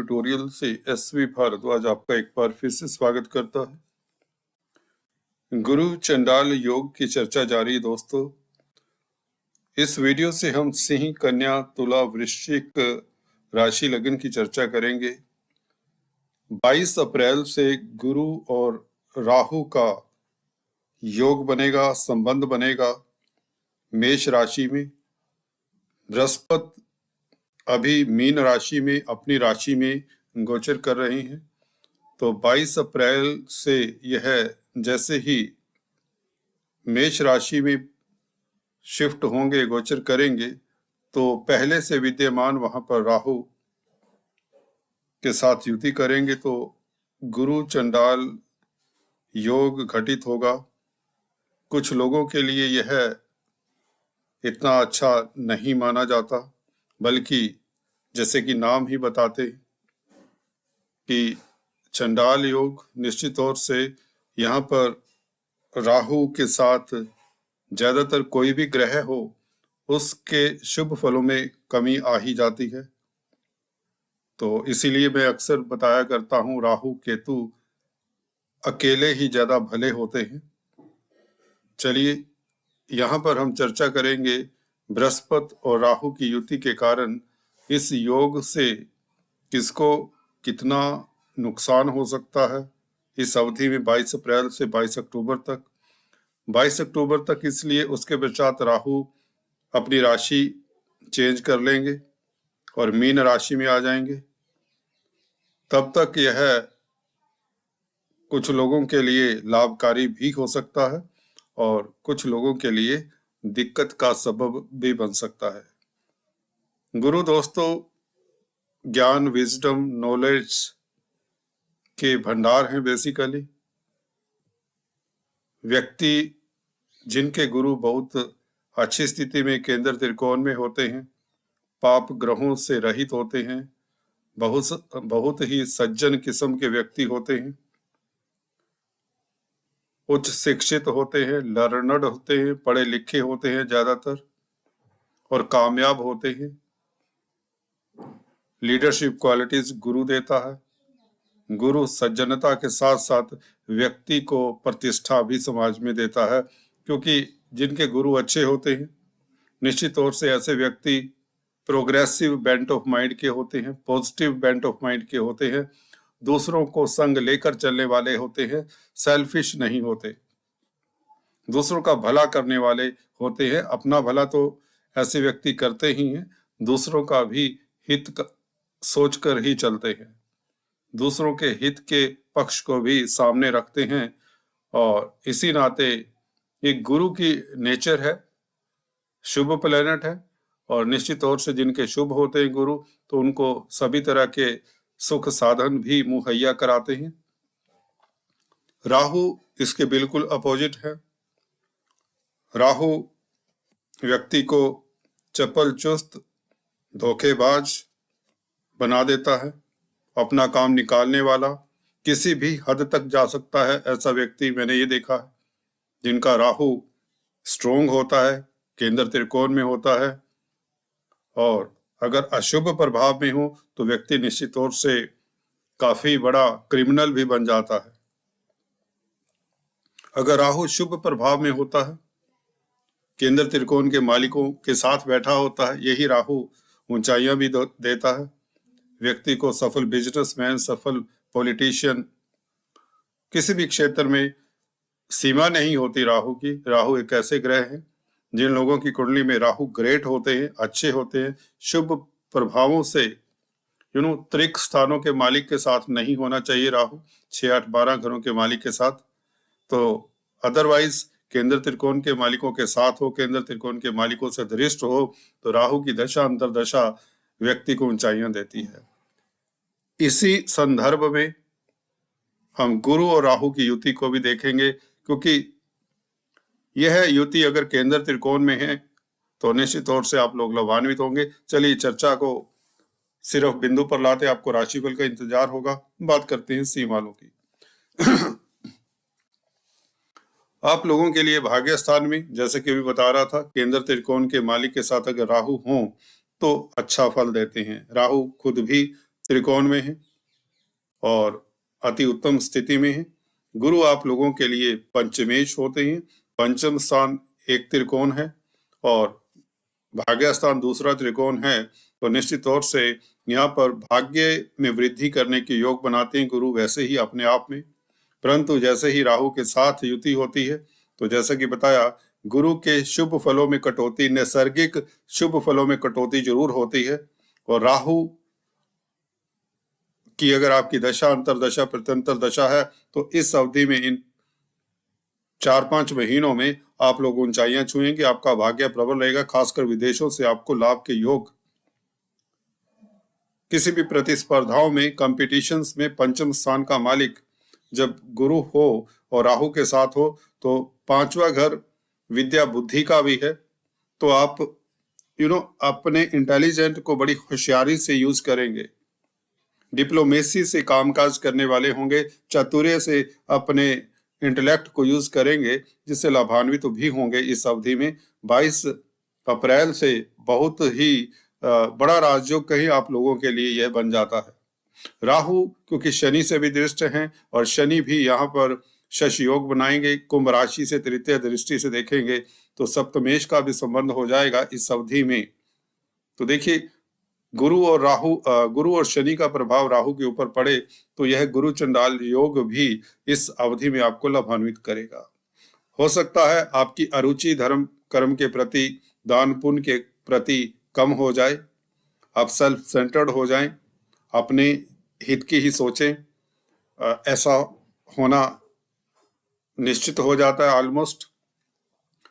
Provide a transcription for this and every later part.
Tutorial से SV Bhardwaj आपका एक बार फिर से स्वागत करता है। गुरु चंडाल योग की चर्चा जारी है दोस्तों। इस वीडियो से हम सिंह, कन्या, तुला, वृश्चिक राशि लगन की चर्चा करेंगे। 22 अप्रैल से गुरु और राहु का योग बनेगा, संबंध बनेगा मेष राशि में। बृहस्पति अभी मीन राशि में अपनी राशि में गोचर कर रहे हैं। तो 22 अप्रैल से यह जैसे ही मेष राशि में शिफ्ट होंगे, गोचर करेंगे, तो पहले से विद्यमान वहां पर राहु के साथ युति करेंगे, तो गुरु चंडाल योग घटित होगा। कुछ लोगों के लिए यह इतना अच्छा नहीं माना जाता, बल्कि जैसे कि नाम ही बताते कि चंडाल योग निश्चित तौर से यहाँ पर राहु के साथ ज्यादातर कोई भी ग्रह हो उसके शुभ फलों में कमी आ ही जाती है। तो इसीलिए मैं अक्सर बताया करता हूँ, राहु केतु अकेले ही ज्यादा भले होते हैं। चलिए यहाँ पर हम चर्चा करेंगे बृहस्पति और राहु की युति के कारण इस योग से किसको कितना नुकसान हो सकता है इस अवधि में, 22 अप्रैल से 22 अक्टूबर तक। 22 अक्टूबर तक इसलिए, उसके पश्चात राहु अपनी राशि चेंज कर लेंगे और मीन राशि में आ जाएंगे। तब तक यह कुछ लोगों के लिए लाभकारी भी हो सकता है और कुछ लोगों के लिए दिक्कत का सबब भी बन सकता है। गुरु दोस्तों ज्ञान, विजडम, नॉलेज के भंडार हैं। बेसिकली व्यक्ति जिनके गुरु बहुत अच्छी स्थिति में केंद्र त्रिकोण में होते हैं, पाप ग्रहों से रहित होते हैं, बहुत ही सज्जन किस्म के व्यक्ति होते हैं, उच्च शिक्षित होते हैं, लर्नड होते हैं, पढ़े लिखे होते हैं ज्यादातर और कामयाब होते हैं। लीडरशिप क्वालिटीज गुरु देता है। गुरु सज्जनता के साथ साथ व्यक्ति को प्रतिष्ठा भी समाज में देता है, क्योंकि जिनके गुरु अच्छे होते हैं निश्चित तौर से ऐसे व्यक्ति प्रोग्रेसिव बेंट ऑफ माइंड के होते हैं, पॉजिटिव बेंट ऑफ माइंड के होते हैं, दूसरों को संग लेकर चलने वाले होते हैं, सेल्फिश नहीं होते, दूसरों का भला करने वाले होते हैं। अपना भला तो ऐसे व्यक्ति करते ही हैं, दूसरों का भी हित सोचकर ही चलते हैं, दूसरों के हित के पक्ष को भी सामने रखते हैं। और इसी नाते एक गुरु की नेचर है, शुभ प्लेनेट है, और निश्चित तौर से जिनके शुभ होते हैं गुरु, तो उनको सभी तरह के सुख साधन भी मुहैया कराते हैं। राहु इसके बिल्कुल अपोजिट है। राहु व्यक्ति को चपल चुस्त, धोखेबाज बना देता है, अपना काम निकालने वाला, किसी भी हद तक जा सकता है। ऐसा व्यक्ति मैंने ये देखा है जिनका राहु स्ट्रोंग होता है, केंद्र त्रिकोण में होता है, और अगर अशुभ प्रभाव में हो तो व्यक्ति निश्चित तौर से काफी बड़ा क्रिमिनल भी बन जाता है। अगर राहु शुभ प्रभाव में होता है, केंद्र त्रिकोण के मालिकों के साथ बैठा होता है, यही राहु ऊंचाइयां भी देता है व्यक्ति को। सफल बिजनेसमैन, सफल पॉलिटिशियन, किसी भी क्षेत्र में सीमा नहीं होती राहु की। राहु एक ऐसे ग्रह है जिन लोगों की कुंडली में राहु ग्रेट होते हैं, अच्छे होते हैं, शुभ प्रभावों से त्रिक स्थानों के मालिक के साथ नहीं होना चाहिए राहु, 6, 8, 12 घरों के मालिक के साथ। तो अदरवाइज केंद्र त्रिकोण के मालिकों के साथ हो, केंद्र त्रिकोण के मालिकों से धृष्ट हो, तो राहु की दशा अंतरदशा व्यक्ति को ऊंचाइयां देती है। इसी संदर्भ में हम गुरु और राहु की युति को भी देखेंगे, क्योंकि यह युति अगर केंद्र त्रिकोण में है तो निश्चित तौर से आप लोग लाभान्वित होंगे। चलिए चर्चा को सिर्फ बिंदु पर लाते, आपको राशिफल का इंतजार होगा। बात करते हैं सिंह वालों की। आप लोगों के लिए भाग्य स्थान में, जैसे कि अभी बता रहा था, केंद्र त्रिकोण के मालिक के साथ अगर राहु हो तो अच्छा फल देते हैं। राहु खुद भी त्रिकोण में है और अति उत्तम स्थिति में है। गुरु आप लोगों के लिए पंचमेश होते हैं। पंचम स्थान एक त्रिकोण है और भाग्य स्थान दूसरा त्रिकोण है, तो निश्चित तौर से यहाँ पर भाग्य में वृद्धि करने के योग बनाते हैं गुरु वैसे ही अपने आप में। परंतु जैसे ही राहु के साथ युति होती है, तो जैसा कि बताया, गुरु के शुभ फलों में कटौती, नैसर्गिक शुभ फलों में कटौती जरूर होती है। और राहु की अगर आपकी दशा, अंतरदशा, प्रत्यंतर दशा है, तो इस अवधि में, इन 4-5 महीनों में आप लोग ऊंचाइयां छुएंगे। आपका भाग्य प्रबल रहेगा, खासकर विदेशों से आपको लाभ के योग। किसी भी प्रतिस्पर्धाओं में, कंपटीशंस में पंचम स्थान का मालिक जब गुरु हो और राहु के साथ हो, तो 5वां घर विद्या बुद्धि का भी है। तो आप अपने इंटेलिजेंट को बड़ी होशियारी से यूज करेंगे, डिप्लोमेसी से कामकाज करने वाले होंगे, चातुर्य से अपने इंटेलेक्ट को यूज करेंगे, जिससे लाभान्वित तो भी होंगे। इस अवधि में 22 अप्रैल से बहुत ही बड़ा राजयोग कहीं आप लोगों के लिए यह बन जाता है। राहु क्योंकि शनि से भी दृष्ट हैं और शनि भी यहाँ पर शश योग बनाएंगे, कुंभ राशि से तृतीय दृष्टि से देखेंगे तो सप्तमेश का भी संबंध हो जाएगा इस अवधि में। तो देखिए, गुरु और शनि का प्रभाव राहु के ऊपर पड़े तो यह गुरु चंडाल योग भी इस अवधि में आपको लाभान्वित करेगा। हो सकता है आपकी अरुचि धर्म कर्म के प्रति, दान पुण्य के प्रति कम हो जाए, आप सेल्फ सेंटर्ड हो जाएं, अपने हित की ही सोचें। ऐसा होना निश्चित हो जाता है ऑलमोस्ट।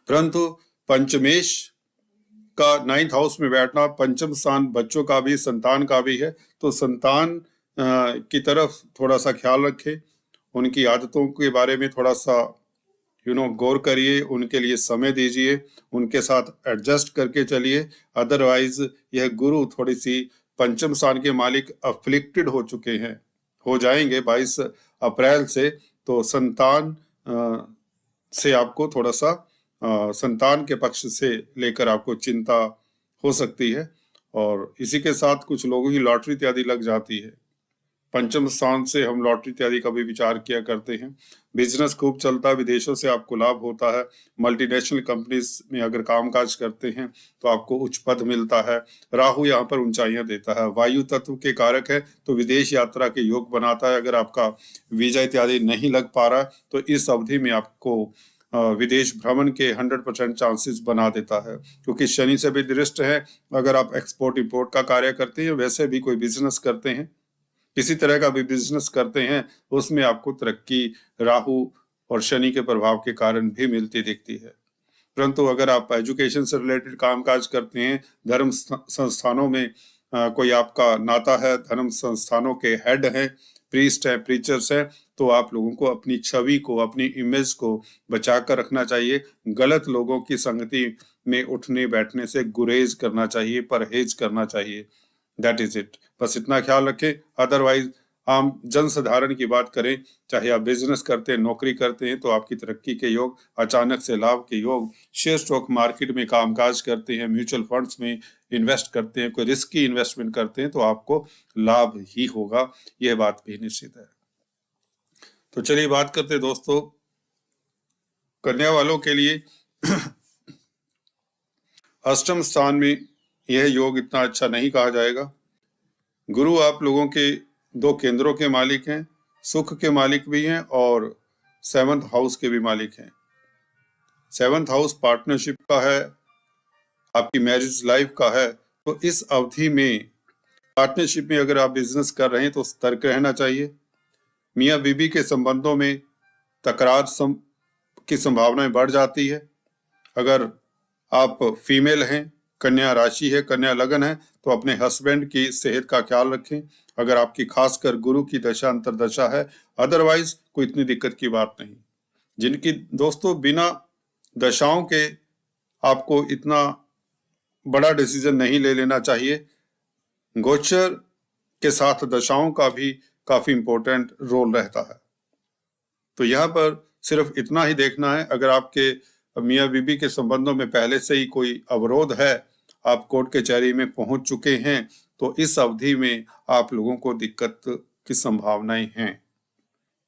परंतु पंचमेश का 9th हाउस में बैठना, पंचम स्थान बच्चों का भी, संतान का भी है, तो संतान की तरफ थोड़ा सा ख्याल रखें, उनकी आदतों के बारे में थोड़ा सा गौर करिए, उनके लिए समय दीजिए, उनके साथ एडजस्ट करके चलिए। अदरवाइज यह गुरु थोड़ी सी, पंचम स्थान के मालिक अफ्लिक्टेड हो चुके हैं, हो जाएंगे 22 अप्रैल से। तो संतान से आपको थोड़ा सा संतान के पक्ष से लेकर आपको चिंता हो सकती है। और इसी के साथ कुछ लोगों की लॉटरी इत्यादि लग जाती है। पंचम स्थान से हम लॉटरी इत्यादि का भी विचार किया करते हैं। बिजनेस खूब चलता है, विदेशों से आपको लाभ होता है। मल्टीनेशनल कंपनीज में अगर कामकाज करते हैं तो आपको उच्च पद मिलता है। राहु यहाँ पर ऊंचाइयां देता है, वायु तत्व के कारक है, तो विदेश यात्रा के योग बनाता है। अगर आपका वीजा इत्यादि नहीं लग पा रहा तो इस अवधि में आपको विदेश भ्रमण के 100% चांसेस बना देता है, क्योंकि शनि से भी दृष्ट है। अगर आप एक्सपोर्ट इंपोर्ट का कार्य करते हैं, वैसे भी कोई बिजनेस करते हैं, किसी तरह का भी बिजनेस करते हैं, उसमें आपको तरक्की राहु और शनि के प्रभाव के कारण भी मिलती दिखती है। परंतु अगर आप एजुकेशन से रिलेटेड कामकाज करते हैं, धर्म संस्थानों में कोई आपका नाता है, धर्म संस्थानों के हेड हैं, प्रीस्ट है, प्रीचर्स है, तो आप लोगों को अपनी छवि को, अपनी इमेज को बचा कर रखना चाहिए। गलत लोगों की संगति में उठने बैठने से गुरेज करना चाहिए, परहेज करना चाहिए। दैट इज इट, बस इतना ख्याल रखें। अदरवाइज आम जन साधारण की बात करें, चाहे आप बिजनेस करते हैं, नौकरी करते हैं, तो आपकी तरक्की के योग, अचानक से लाभ के योग, शेयर स्टॉक मार्केट में कामकाज करते हैं, म्यूचुअल फंड्स में इन्वेस्ट करते हैं, कोई रिस्की इन्वेस्टमेंट करते हैं, तो आपको लाभ ही होगा, यह बात भी निश्चित है। तो चलिए बात करते हैं दोस्तों कन्या वालों के लिए। अष्टम स्थान में यह योग इतना अच्छा नहीं कहा जाएगा। गुरु आप लोगों के 2 केंद्रों के मालिक हैं, सुख के मालिक भी हैं और 7th हाउस के भी मालिक हैं। 7th हाउस पार्टनरशिप का है, आपकी मैरिज लाइफ का है। तो इस अवधि में पार्टनरशिप में अगर आप बिजनेस कर रहे हैं तो सतर्क रहना चाहिए। मियाँ बीबी के संबंधों में तकरार की संभावनाएं बढ़ जाती है। अगर आप फीमेल हैं, कन्या राशि है, कन्या लगन है, तो अपने हस्बैंड की सेहत का ख्याल रखें, अगर आपकी खासकर गुरु की दशा अंतरदशा है। अदरवाइज कोई इतनी दिक्कत की बात नहीं। जिनकी दोस्तों बिना दशाओं के आपको इतना बड़ा डिसीजन नहीं ले लेना चाहिए। गोचर के साथ दशाओं का भी काफी इंपॉर्टेंट रोल रहता है। तो यहाँ पर सिर्फ इतना ही देखना है, अगर आपके मियाँ बीबी के संबंधों में पहले से ही कोई अवरोध है, आप कोर्ट कचहरी में पहुंच चुके हैं, तो इस अवधि में आप लोगों को दिक्कत की संभावनाएं हैं।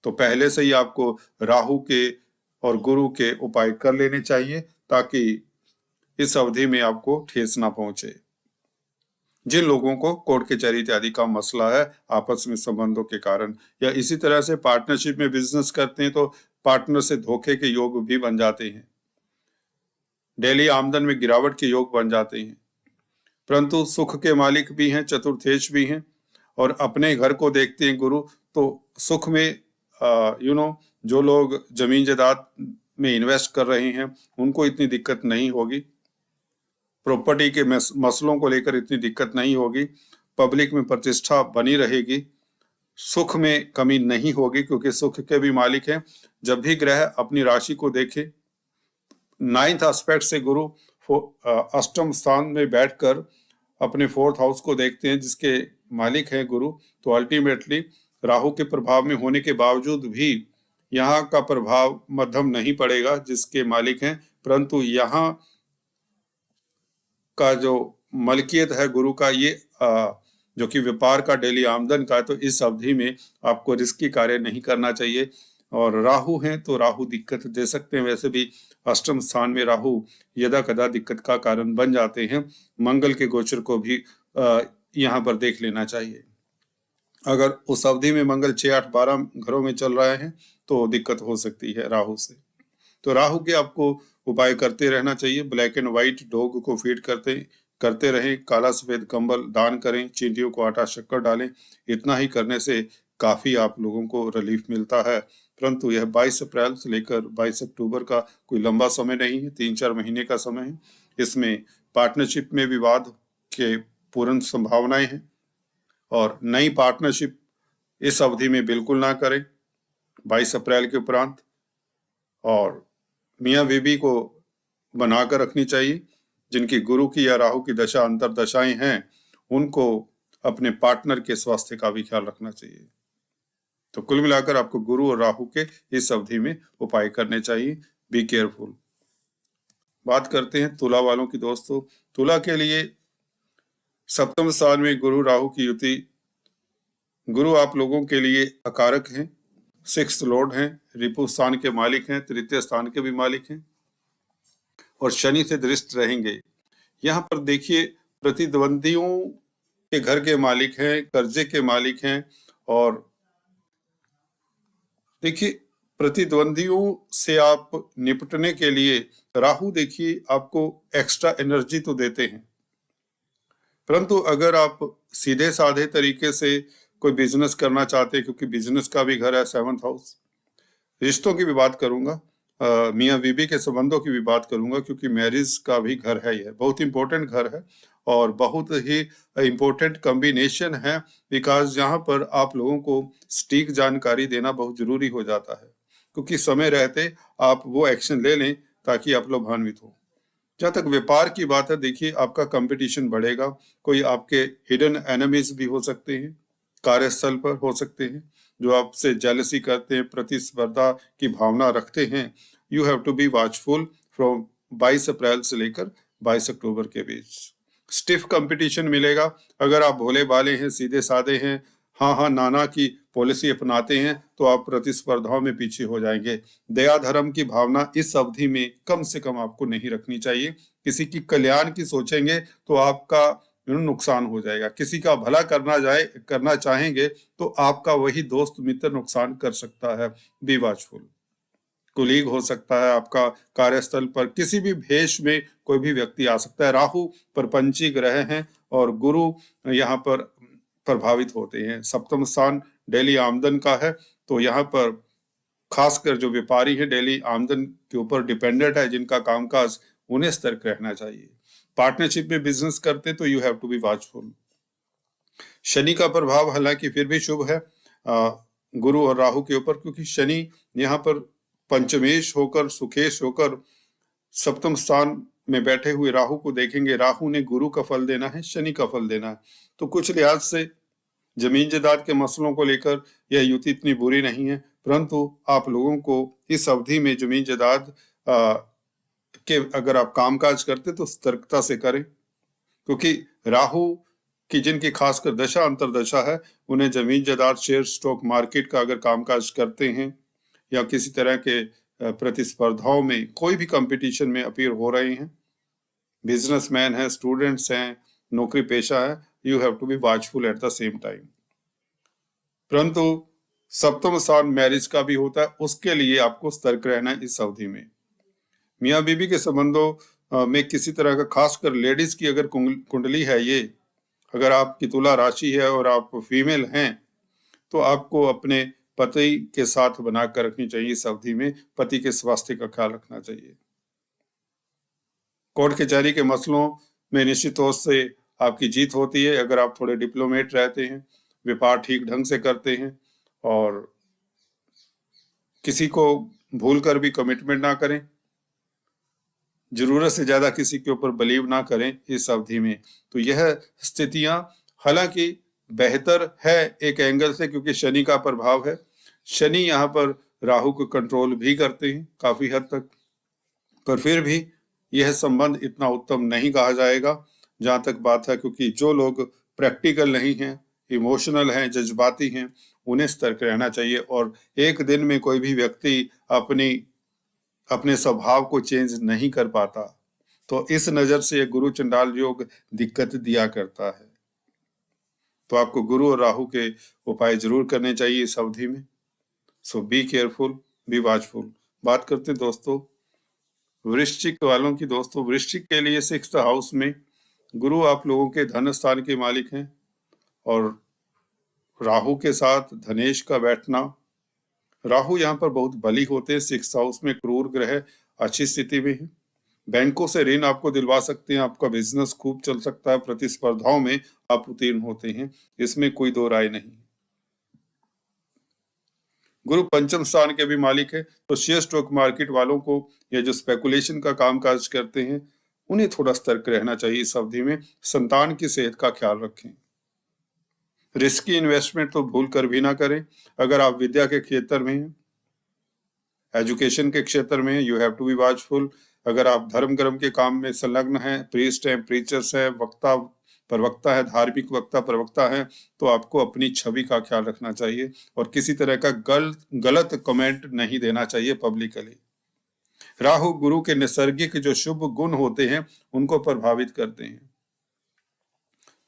तो पहले से ही आपको राहु के और गुरु के उपाय कर लेने चाहिए ताकि इस अवधि में आपको ठेस ना पहुंचे। जिन लोगों को कोर्ट कचहरी इत्यादि का मसला है आपस में संबंधों के कारण, या इसी तरह से पार्टनरशिप में बिजनेस करते हैं तो पार्टनर से धोखे के योग भी बन जाते हैं, डेली आमदन में गिरावट के योग बन जाते हैं। परंतु सुख के मालिक भी हैं, चतुर्थेश भी हैं, और अपने घर को देखते हैं गुरु, तो सुख में जो लोग जमीन जायदाद में इन्वेस्ट कर रहे हैं उनको इतनी दिक्कत नहीं होगी, प्रॉपर्टी के मसलों को लेकर इतनी दिक्कत नहीं होगी, पब्लिक में प्रतिष्ठा बनी रहेगी, सुख में कमी नहीं होगी क्योंकि सुख के भी मालिक हैं। जब भी ग्रह अपनी राशि को देखे, 9th एस्पेक्ट से गुरु अष्टम स्थान में बैठकर अपने 4th हाउस को देखते हैं जिसके मालिक हैं गुरु, तो अल्टीमेटली राहु के प्रभाव में होने के बावजूद भी यहाँ का प्रभाव मध्यम नहीं पड़ेगा जिसके मालिक हैं, परंतु यहाँ का जो मलकियत है गुरु का, ये जो कि व्यापार का, डेली आमदन का, तो इस अवधि में आपको रिस्की कार्य नहीं करना चाहिए। और राहु हैं तो राहु दिक्कत दे सकते हैं, वैसे भी अष्टम स्थान में राहु यदा कदा दिक्कत का कारण बन जाते हैं। मंगल के गोचर को भी यहाँ पर देख लेना चाहिए। अगर उस अवधि में मंगल 6, 8, 12 घरों में चल रहे हैं तो दिक्कत हो सकती है राहु से। तो राहु के आपको उपाय करते रहना चाहिए। ब्लैक एंड व्हाइट डॉग को फीड करते रहें, काला सफेद कंबल दान करें, चींटियों को आटा शक्कर डालें। इतना ही करने से काफी आप लोगों को रिलीफ मिलता है। परंतु यह 22 अप्रैल से लेकर 22 अक्टूबर का कोई लंबा समय नहीं है, 3-4 महीने का समय है। इसमें पार्टनरशिप में विवाद के पूर्ण संभावनाएं हैं और नई पार्टनरशिप इस अवधि में बिल्कुल ना करें 22 अप्रैल के उपरांत। और मियाँ बीबी को बनाकर रखनी चाहिए। जिनकी गुरु की या राहु की दशा अंतर दशाएं हैं उनको अपने पार्टनर के स्वास्थ्य का भी ख्याल रखना चाहिए। तो कुल मिलाकर आपको गुरु और राहु के इस अवधि में उपाय करने चाहिए। Be careful. बात करते हैं तुला वालों की दोस्तों। तुला के लिए सप्तम स्थान में गुरु राहु की युति। गुरु आप लोगों के लिए अकारक हैं, 6th लॉर्ड हैं, रिपु स्थान के मालिक हैं, तृतीय स्थान के भी मालिक हैं और शनि से दृष्ट रहेंगे। यहाँ पर देखिए प्रतिद्वंदियों के घर के मालिक हैं, कर्जे के मालिक हैं। और देखिए प्रतिद्वंदियों से आप निपटने के लिए राहु देखिए आपको एक्स्ट्रा एनर्जी तो देते हैं, परंतु अगर आप सीधे साधे तरीके से कोई बिजनेस करना चाहते हैं, क्योंकि बिजनेस का भी घर है 7th हाउस, रिश्तों की भी बात करूंगा, मियाँ बीबी के संबंधों की भी बात करूंगा, क्योंकि मैरिज का भी घर है, यह बहुत इंपॉर्टेंट घर है और बहुत ही इंपॉर्टेंट कॉम्बिनेशन है। बिकॉज यहाँ पर आप लोगों को सटीक जानकारी देना बहुत जरूरी हो जाता है, क्योंकि समय रहते आप वो एक्शन ले लें ताकि आप लोग लाभान्वित हो। जहाँ तक व्यापार की बात है, देखिए आपका कंपटीशन बढ़ेगा। कोई आपके हिडन एनिमीज भी हो सकते हैं, कार्यस्थल पर हो सकते हैं, जो आपसे जेलसी करते हैं, प्रतिस्पर्धा की भावना रखते हैं। You have to be watchful from 22 April से लेकर 22 अक्टूबर के बीच। स्टिफ कंपटीशन मिलेगा। अगर आप भोले भाले हैं, सीधे साधे हैं, हाँ हाँ नाना की पॉलिसी अपनाते हैं, तो आप प्रतिस्पर्धाओं में पीछे हो जाएंगे। दया धर्म की भावना इस अवधि में कम से कम आपको नहीं रखनी चाहिए। किसी की कल्याण की सोचेंगे तो आपका नुकसान हो जाएगा। किसी का भला करना चाहेंगे तो आपका वही दोस्त मित्र नुकसान कर सकता है। Be watchful. कुलीग हो सकता है आपका, कार्यस्थल पर किसी भी भेष में कोई भी व्यक्ति आ सकता है। राहु परपंची ग्रह हैं और गुरु यहाँ पर प्रभावित होते हैं। सप्तम स्थान डेली आमदन का है, तो यहाँ पर खासकर जो व्यापारी है डेली आमदन के ऊपर डिपेंडेंट है, जिनका कामकाज, उन्हें सतर्क रहना चाहिए। पार्टनरशिप में बिजनेस करते तो you have to be watchful. Shani का प्रभाव हालांकि फिर भी शुभ है गुरु और राहु के ऊपर, क्योंकि शनि यहाँ पर पंचमेश होकर, सुखेश होकर सप्तम स्थान में बैठे हुए राहु को देखेंगे। राहु ने गुरु का फल देना है, शनि का फल देना है, तो कुछ लिहाज से जमीन जायदाद के मसलों को लेकर यह युति इतनी बुरी नहीं है। परंतु आप लोगों को इस अवधि में जमीन जायदाद के अगर आप कामकाज करते तो सतर्कता से करें, क्योंकि राहु कि जिनकी खासकर दशा अंतरदशा है, उन्हें जमीन जायदाद, शेयर, स्टॉक मार्केट का अगर कामकाज करते हैं या किसी तरह के प्रतिस्पर्धाओं में कोई भी कंपटीशन में अपीयर हो रहे हैं, बिजनेसमैन हैं, स्टूडेंट्स हैं, नौकरी पेशा है, you have to be watchful at the same time. परंतु सप्तम स्थान मैरिज का भी होता है, उसके लिए आपको सतर्क रहना है इस अवधि में। मियाँ बीबी के संबंधों में किसी तरह का, खासकर लेडीज की अगर कुंडली है ये, अगर आपकी तुला राशि है और आप फीमेल हैं, तो आपको अपने पति के साथ बनाकर रखनी चाहिए इस अवधि में। पति के स्वास्थ्य का ख्याल रखना चाहिए। कोर्ट कचहरी के मसलों में निश्चित तौर से आपकी जीत होती है अगर आप थोड़े डिप्लोमेट रहते हैं, व्यापार ठीक ढंग से करते हैं और किसी को भूल कर भी कमिटमेंट ना करें, जरूरत से ज्यादा किसी के ऊपर बिलीव ना करें इस अवधि में। तो यह स्थितियां हालांकि बेहतर है एक एंगल से, क्योंकि शनि का प्रभाव है। शनि यहाँ पर राहु को कंट्रोल भी करते हैं काफी हद तक, पर फिर भी यह संबंध इतना उत्तम नहीं कहा जाएगा जहां तक बात है, क्योंकि जो लोग प्रैक्टिकल नहीं हैं, इमोशनल हैं, जज्बाती हैं, उन्हें सतर्क रहना चाहिए। और एक दिन में कोई भी व्यक्ति अपने स्वभाव को चेंज नहीं कर पाता, तो इस नजर से गुरु चंडाल योग दिक्कत दिया करता है। तो आपको गुरु और राहु के उपाय जरूर करने चाहिए इस अवधि में। सो बी केयरफुल, बी वॉचफुल। बात करते हैं दोस्तों वृश्चिक वालों की। दोस्तों वृश्चिक के लिए 6th हाउस में गुरु आप लोगों के धन स्थान के मालिक हैं और राहु के साथ धनेश का बैठना, राहु यहाँ पर बहुत बली होते हैं। 6th हाउस में क्रूर ग्रह अच्छी स्थिति में है। बैंकों से ऋण आपको दिलवा सकते हैं, आपका बिजनेस खूब चल सकता है, प्रतिस्पर्धाओं में आप उत्तीर्ण होते हैं, इसमें कोई दो राय नहीं। गुरु पंचम स्थान के भी मालिक है, तो शेयर स्टॉक मार्केट वालों को या जो स्पेकुलेशन का कामकाज करते हैं, उन्हें थोड़ा सतर्क रहना चाहिए इस अवधि में। संतान की सेहत का ख्याल रखें। रिस्की इन्वेस्टमेंट तो भूल कर भी ना करें। अगर आप विद्या के क्षेत्र में हैं, एजुकेशन के क्षेत्र में, you have to be watchful. अगर आप धर्म कर्म के काम में संलग्न हैं, प्रीस्ट हैं, प्रीचर्स हैं, वक्ता प्रवक्ता है, धार्मिक वक्ता प्रवक्ता है, तो आपको अपनी छवि का ख्याल रखना चाहिए और किसी तरह का गलत कमेंट नहीं देना चाहिए पब्लिकली। राहु गुरु के नैसर्गिक जो शुभ गुण होते हैं उनको प्रभावित करते हैं।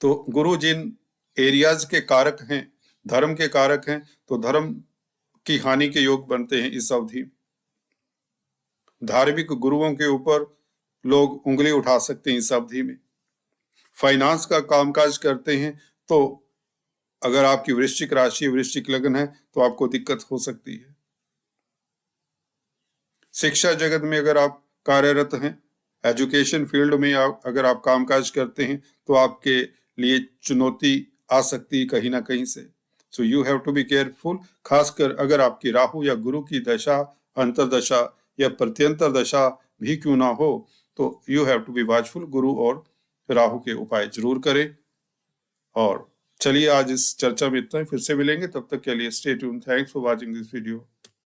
तो गुरु जिन एरियाज के कारक हैं, धर्म के कारक हैं, तो धर्म की हानि के योग बनते हैं इस अवधि। धार्मिक गुरुओं के ऊपर लोग उंगली उठा सकते हैं इस अवधि में। फाइनेंस का कामकाज करते हैं तो अगर आपकी वृश्चिक राशि, वृश्चिक लग्न है, तो आपको दिक्कत हो सकती है। शिक्षा जगत में अगर आप कार्यरत हैं, एजुकेशन फील्ड में अगर आप कामकाज करते हैं, तो आपके लिए चुनौती आ सकती है कहीं ना कहीं से। So you have to be careful. खासकर अगर आपकी राहु या गुरु की दशा, अंतरदशा या प्रत्यंतर दशा भी क्यों ना हो, तो you have to be watchful. Guru और राहु के उपाय जरूर करें। और चलिए आज इस चर्चा में इतना ही, फिर से मिलेंगे, तब तक के लिए stay tune. Thanks for watching this video.